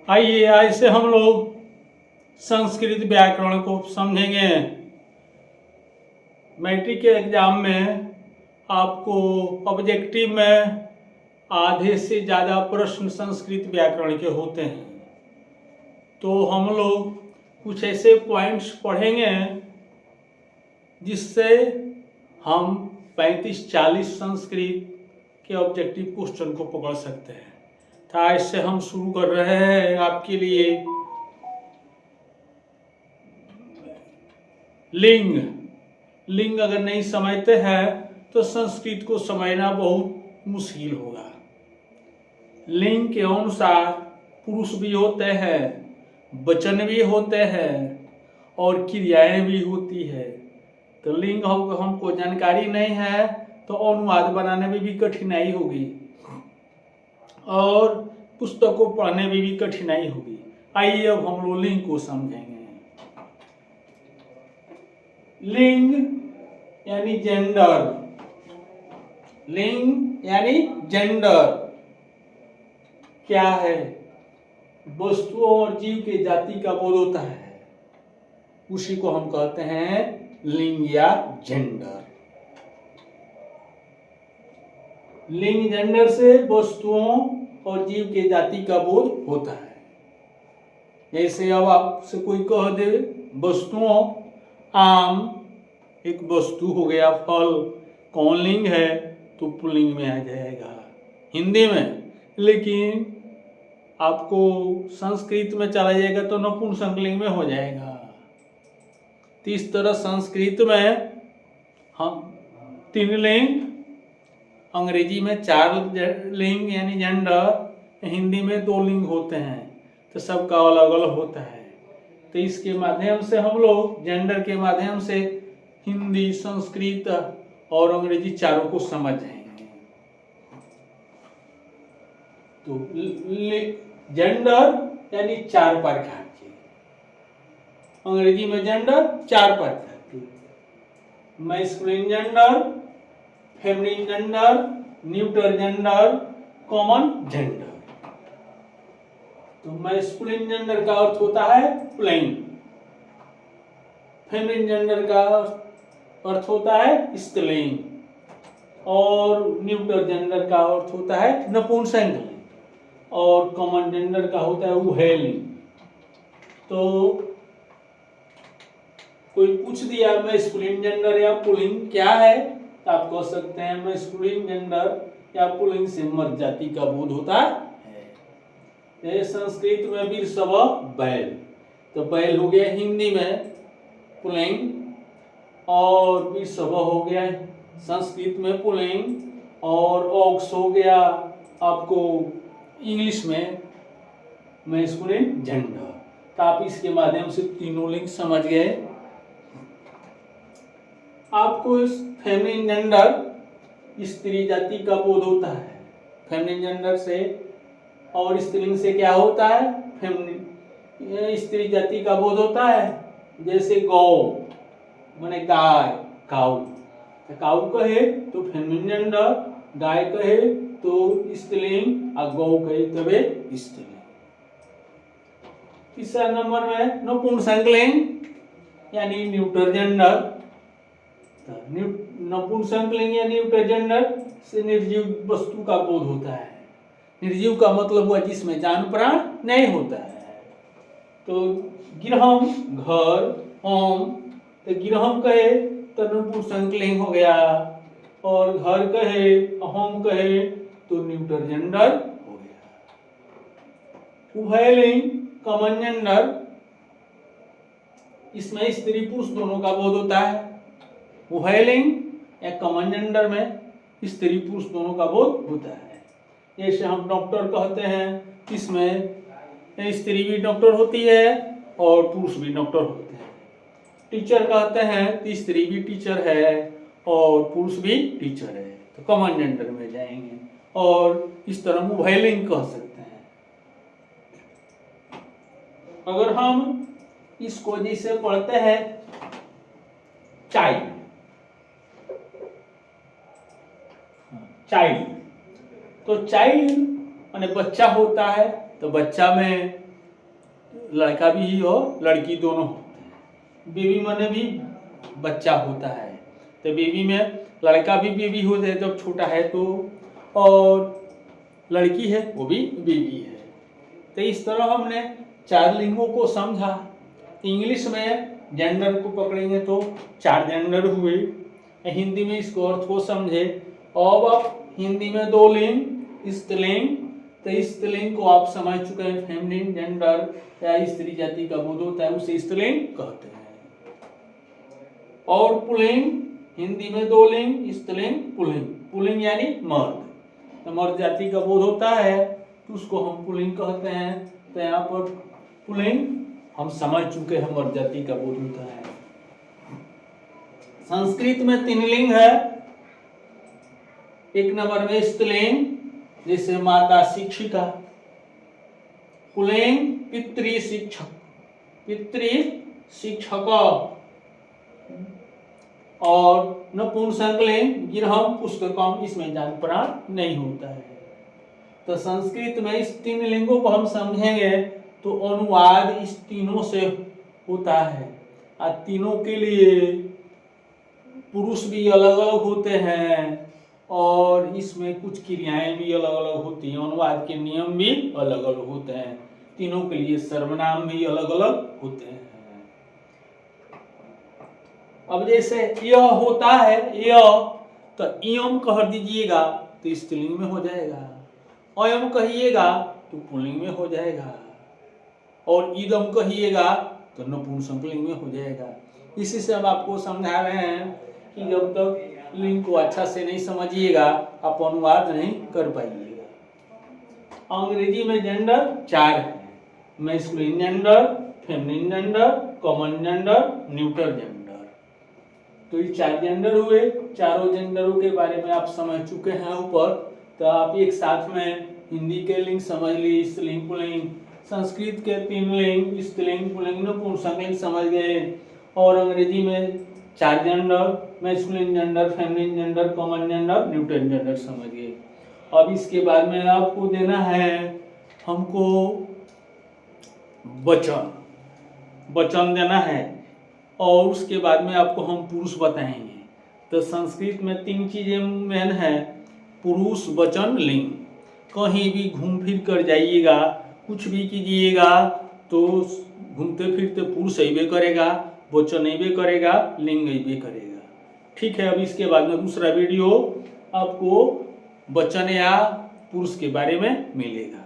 आइए आज से हम लोग संस्कृत व्याकरण को समझेंगे। मैट्रिक के एग्जाम में आपको ऑब्जेक्टिव में आधे से ज़्यादा प्रश्न संस्कृत व्याकरण के होते हैं, तो हम लोग कुछ ऐसे पॉइंट्स पढ़ेंगे जिससे हम 35-40 संस्कृत के ऑब्जेक्टिव क्वेश्चन को पकड़ सकते हैं। तो आज से हम शुरू कर रहे हैं आपके लिए लिंग। लिंग अगर नहीं समझते हैं तो संस्कृत को समझना बहुत मुश्किल होगा। लिंग के अनुसार पुरुष भी होते हैं, वचन भी होते हैं और क्रियाएं भी होती है। तो लिंग हमको जानकारी नहीं है तो अनुवाद बनाने में भी कठिनाई होगी और पुस्तकों पढ़ने में भी कठिनाई होगी। आइए अब हम लोग लिंग को समझेंगे। लिंग यानी जेंडर। लिंग यानी जेंडर क्या है? वस्तुओं और जीव के जाति का बोध होता है, उसी को हम कहते हैं लिंग या जेंडर। लिंग जेंडर से वस्तुओं और जीव के जाति का बोध होता है। जैसे अब आपसे कोई कह दे वस्तुओं, आम एक वस्तु हो गया, फल कौन लिंग है तो पुल्लिंग में आ जाएगा हिंदी में, लेकिन आपको संस्कृत में चला जाएगा तो नपुंसकलिंग में हो जाएगा। तो इस तरह संस्कृत में हम 3 लिंग, अंग्रेजी में 4 लिंग यानी जेंडर, हिंदी में 2 लिंग होते हैं, तो सबका अलग अलग होता है। तो इसके माध्यम से हम लोग जेंडर के माध्यम से हिंदी, संस्कृत और अंग्रेजी चारों को समझ जाएंगे। तो जेंडर यानी 4 प्रकार के, अंग्रेजी में जेंडर 4 प्रकार के, masculine gender, feminine gender, neuter gender, common gender. तो मैस्कुलिन जेंडर का अर्थ होता है प्लेइंग, फेमिनिन जेंडर का अर्थ होता है स्त्रीलिंग और न्यूटर जेंडर का अर्थ होता है नपुंसकलिंग और कॉमन जेंडर का होता है उभयलिंग। तो कोई पूछ दिया मैस्कुलिन जेंडर या पुल्लिंग क्या है, तो आप कह सकते हैं मैस्कुलिन जेंडर या पुल्लिंग से मर्द जाति का बोध होता है। संस्कृत में वीर शव बैल, तो बैल हो गया हिंदी में पुल्लिंग और वीर शव हो गया संस्कृत में पुल्लिंग, और ऑक्स हो गया आपको इंग्लिश में मैस्कुलिन जेंडर। तो आप इसके माध्यम से तीनों लिंग समझ गए। आपको इस फेमिनिन जेंडर स्त्री जाति का बोध होता है, फेमिनिन जेंडर से, और स्त्रीलिंग से क्या होता है? फेमिनिन स्त्री जाति का बोध होता है। जैसे गौ माने गाय, काऊ, तो काऊ कहे तो फेमिनिन जेंडर, गाय कहे तो स्त्रीलिंग और गौ कहे तबे स्त्रीलिंग। तीसरा नंबर में नपुंसकलिंग यानी न्यूटर जेंडर। नपुंसकलिंग या न्यूटर जेंडर से निर्जीव वस्तु का बोध होता है। निर्जीव का मतलब हुआ जिसमें जान प्राण नहीं होता है। तो गृहम घर, होम, तो गृहम कहे तो नपुंसकलिंग हो गया, और घर कहे, होम कहे तो न्यूटर जेंडर हो गया। उभयलिंग कॉमन जेंडर, इसमें स्त्री पुरुष दोनों का बोध होता है। उभयलिंग या कॉमन जेंडर में स्त्री पुरुष दोनों का बोध होता है। जैसे हम डॉक्टर कहते हैं, इसमें स्त्री भी डॉक्टर होती है और पुरुष भी डॉक्टर होते हैं। टीचर कहते हैं तो स्त्री भी टीचर है और पुरुष भी टीचर है, तो कॉमन जेंडर में जाएंगे। और इस तरह उभयलिंग कह सकते हैं। अगर हम इसको जैसे पढ़ते हैं चाइल्ड, चाइल्ड, तो चाइल्ड माने बच्चा होता है, तो बच्चा में लड़का भी और लड़की दोनों होते हैं। बेबी माने भी बच्चा होता है, तो बेबी में लड़का भी बेबी होता है जब छोटा है तो, और लड़की है वो भी बेबी है। तो इस तरह हमने 4 लिंगों को समझा। इंग्लिश में जेंडर को पकड़ेंगे तो 4 जेंडर हुए। हिंदी में इसको अर्थ को समझे। अब हिंदी में 2 लिंग, स्त्रीलिंग। तो स्त्रीलिंग को आप समझ चुके हैं, फेमिनिन जेंडर या स्त्री जाति का बोध होता है उसे स्त्रीलिंग कहते हैं। और पुल्लिंग, हिंदी में 2 लिंग, स्त्रीलिंग पुल्लिंग। पुल्लिंग यानी मर्द, तो मर्द जाति का बोध होता है तो उसको हम पुल्लिंग कहते हैं। तो यहाँ पर पुल्लिंग हम समझ चुके हैं, मर्द जाति का बोध होता है। संस्कृत में 3 लिंग है। एक नंबर में स्त्रीलिंग, जैसे माता शिक्षिका। पुल्लिंग पितृ शिक्षक, पितृ शिक्षक। और नपुंसकलिंग गृहम पुस्तकम, इसमें जान प्राण नहीं होता है। तो संस्कृत में इस 3 लिंगों को हम समझेंगे तो अनुवाद इस तीनों से होता है। और तीनों के लिए पुरुष भी अलग अलग होते हैं और इसमें कुछ क्रियाएं भी अलग अलग होती हैं। अनुवाद के नियम भी अलग अलग होते हैं। तीनों के लिए सर्वनाम भी अलग अलग होते हैं। अब जैसे यह होता है, यह, तो इयम कह दीजिएगा तो स्त्रीलिंग में हो जाएगा, अयम कहिएगा तो पुल्लिंग में हो जाएगा, और इदम कहिएगा तो नपुंसकलिंग में हो जाएगा। इसी से हम आपको समझा रहे हैं कि जब तक लिंग को अच्छा से नहीं समझिएगा आप अनुवाद नहीं कर पाइएगा। अंग्रेजी में जेंडर 4 है, masculine gender, feminine gender, common gender, neutral gender. तो ये 4 जेंडर हुए। चारों जेंडरों के बारे में आप समझ चुके हैं ऊपर। तो आप एक साथ में हिंदी के लिंग समझ ली, स्त्रीलिंग पुल्लिंग, संस्कृत के 3 लिंग स्त्रीलिंग पुल्लिंग नपुंसकलिंग समझ गए, और अंग्रेजी में 4 gender, masculine gender, feminine gender, common gender, neutral gender समझ गए। अब इसके बाद में आपको देना है हमको वचन देना है, और उसके बाद में आपको हम पुरुष बताएंगे। तो संस्कृत में 3 चीजें मेन है, पुरुष, वचन, लिंग। कहीं भी घूम फिर कर जाइएगा, कुछ भी कीजिएगा तो घूमते फिरते पुरुष अइबे करेगा, वचन अइबे करेगा, लिंग अइबे करेगा। ठीक है। अब इसके बाद में दूसरा वीडियो आपको वचन या पुरुष के बारे में मिलेगा।